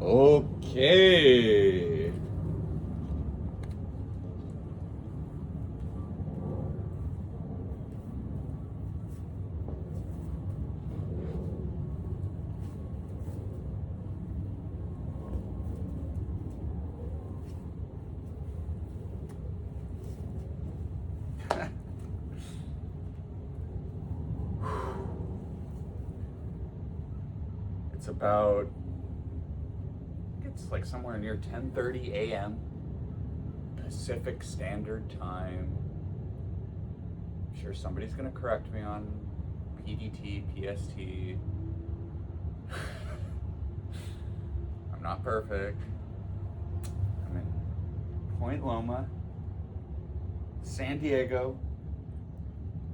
Okay. It's about, it's like somewhere near 10:30 a.m. Pacific Standard Time. I'm sure somebody's gonna correct me on PDT, PST. I'm not perfect. I'm in Point Loma, San Diego,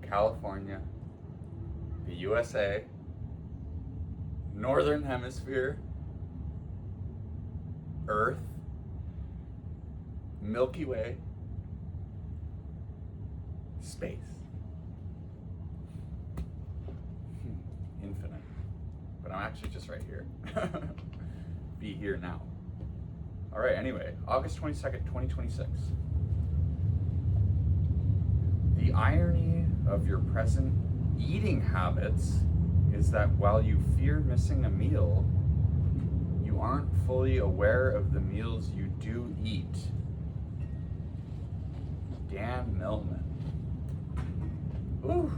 California, the USA, Northern Hemisphere, Earth, Milky Way, space. Infinite. But I'm actually just right here. Be here now. All right, anyway, August 22nd, 2026. The irony of your present eating habits is that while you fear missing a meal, you aren't fully aware of the meals you do eat. Dan Millman. Ooh.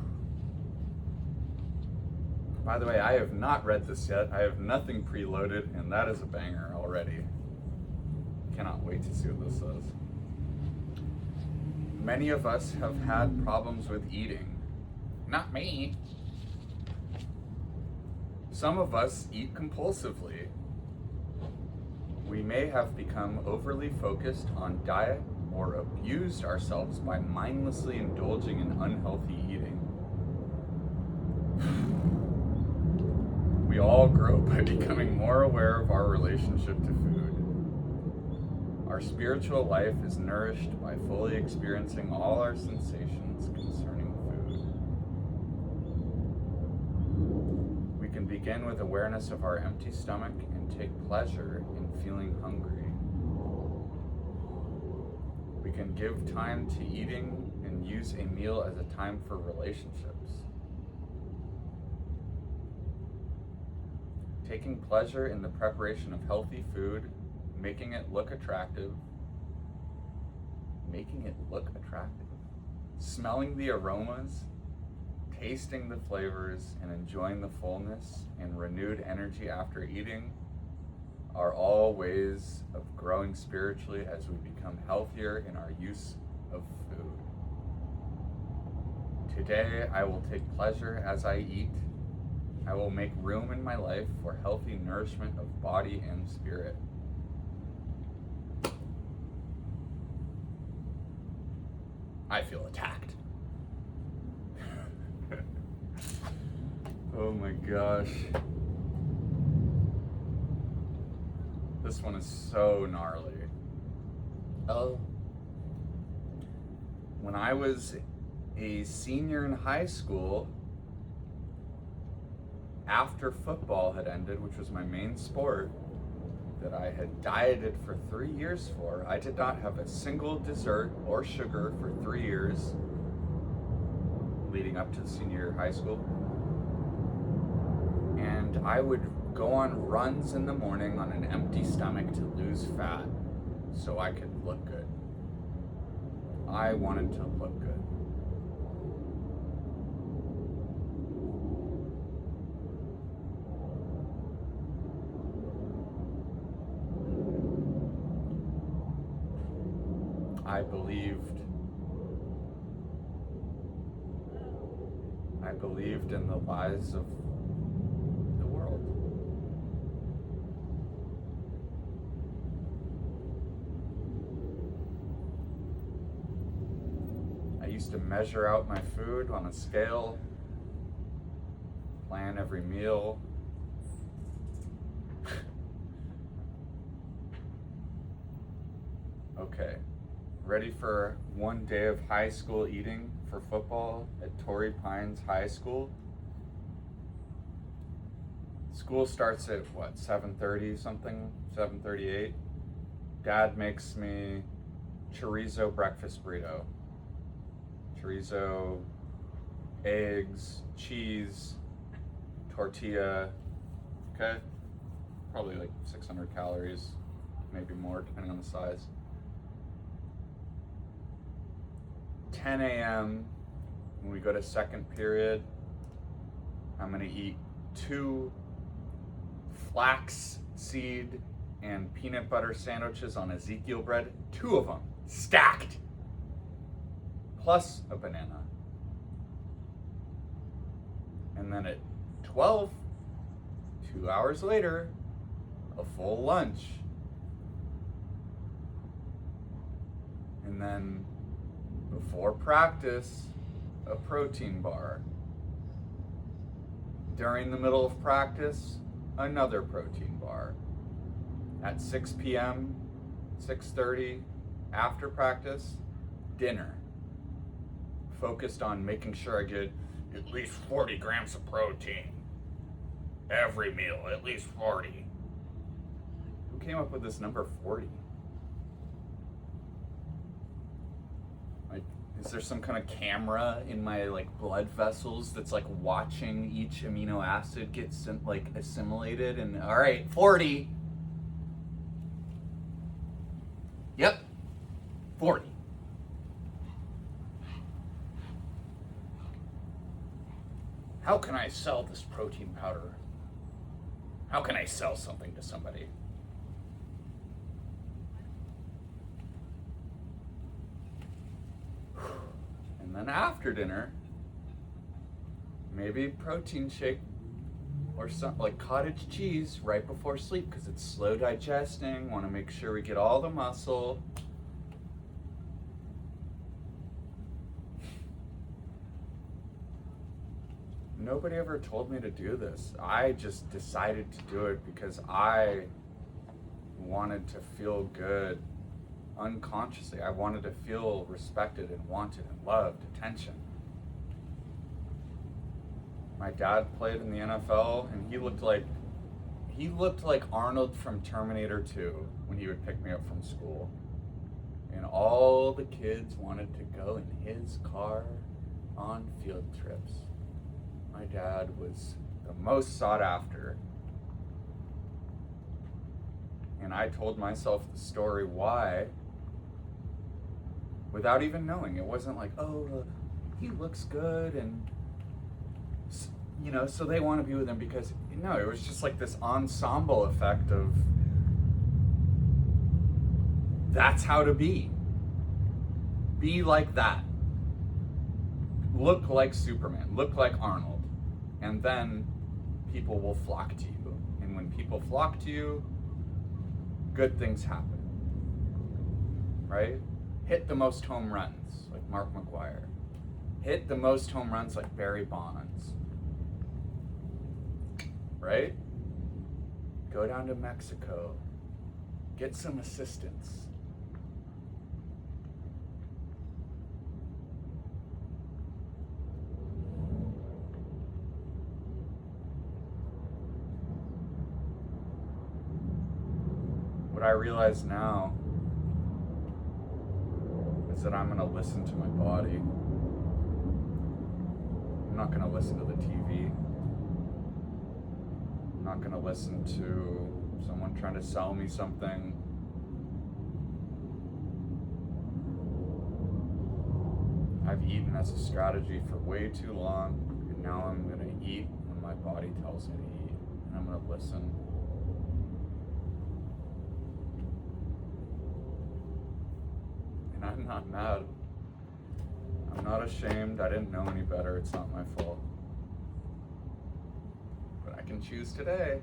By the way, I have not read this yet. I have nothing preloaded, and that is a banger already. Cannot wait to see what this says. Many of us have had problems with eating. Not me. Some of us eat compulsively. We may have become overly focused on diet or abused ourselves by mindlessly indulging in unhealthy eating. We all grow by becoming more aware of our relationship to food. Our spiritual life is nourished by fully experiencing all our sensations concerning food. We can begin with awareness of our empty stomach and take pleasure in feeling hungry. We can give time to eating and use a meal as a time for relationships. Taking pleasure in the preparation of healthy food, making it look attractive, smelling the aromas, tasting the flavors, and enjoying the fullness and renewed energy after eating are all ways of growing spiritually as we become healthier in our use of food. Today, I will take pleasure as I eat. I will make room in my life for healthy nourishment of body and spirit. I feel attacked. Oh my gosh. This one is so gnarly. Oh. When I was a senior in high school, after football had ended, which was my main sport that I had dieted for 3 years for, I did not have a single dessert or sugar for 3 years leading up to the senior year of high school. And I would go on runs in the morning on an empty stomach to lose fat so I could look good. I wanted to look good. I believed in the lies of the world. I used to measure out my food on a scale, plan every meal. Okay. Ready for one day of high school eating for football at Torrey Pines High School? It's School starts at what, 7:30 something, 7:38. Dad makes me chorizo breakfast burrito. Chorizo, eggs, cheese, tortilla, okay? Probably like 600 calories, maybe more depending on the size. 10 a.m. when we go to second period, I'm gonna eat 2 flax seed and peanut butter sandwiches on Ezekiel bread, 2 of them, stacked, plus a banana. And then at 12, 2 hours later, a full lunch. And then before practice, a protein bar. During the middle of practice, another protein bar. At 6 p.m., 6:30, after practice, dinner. Focused on making sure I get at least 40 grams of protein. Every meal, at least 40. Who came up with this number 40? Like, is there some kind of camera in my like blood vessels that's like watching each amino acid get assimilated? And all right, 40. Yep, 40. How can I sell this protein powder? How can I sell something to somebody? And then after dinner, maybe protein shake or something like cottage cheese right before sleep because it's slow digesting. Want to make sure we get all the muscle. Nobody ever told me to do this. I just decided to do it because I wanted to feel good unconsciously. I wanted to feel respected and wanted and loved, attention. My dad played in the NFL and he looked like Arnold from Terminator 2 when he would pick me up from school. And all the kids wanted to go in his car on field trips. My dad was the most sought after. And I told myself the story why without even knowing. It wasn't like, oh, he looks good and, you know, so they want to be with him because, no, it was just like this ensemble effect of that's how to be. Be like that. Look like Superman. Look like Arnold. And then people will flock to you. And when people flock to you, good things happen. Right? Hit the most home runs, like Mark McGwire. Hit the most home runs like Barry Bonds. Right? Go down to Mexico. Get some assistance. What I realize now is that I'm gonna listen to my body. I'm not gonna listen to the TV. I'm not gonna listen to someone trying to sell me something. I've eaten as a strategy for way too long, and now I'm gonna eat when my body tells me to eat, and I'm gonna listen. I'm not mad. I'm not ashamed. I didn't know any better. It's not my fault. But I can choose today.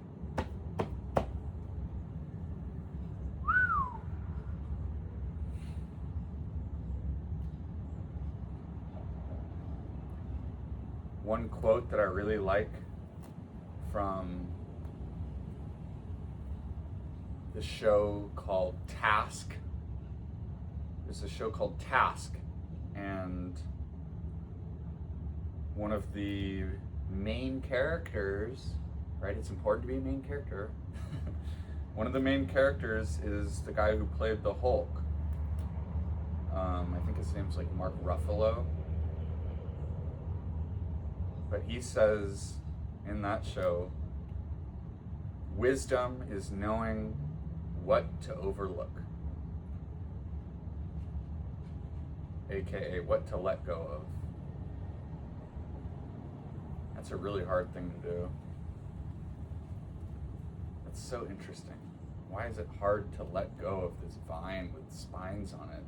One quote that I really like from the show called Task. There's a show called Task, and one of the main characters right? It's important to be a main character. One of the main characters is the guy who played the Hulk. I think his name's like Mark Ruffalo. But he says in that show, wisdom is knowing what to overlook, aka what to let go of. That's a really hard thing to do. That's so interesting. Why is it hard to let go of this vine with spines on it?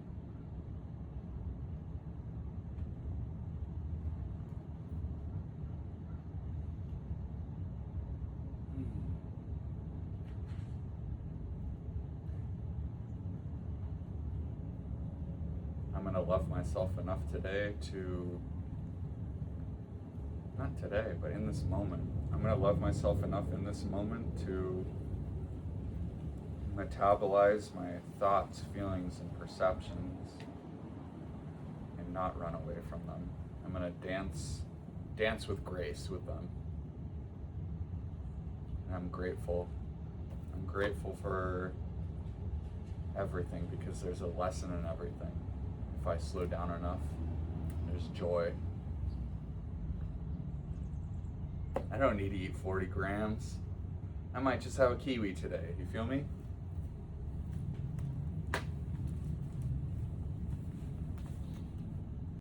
I'm going to love myself enough today to, not today, but in this moment, I'm going to love myself enough in this moment to metabolize my thoughts, feelings, and perceptions and not run away from them. I'm going to dance with grace with them. And I'm grateful. I'm grateful for everything because there's a lesson in everything. If I slow down enough, there's joy. I don't need to eat 40 grams. I might just have a kiwi today. You feel me?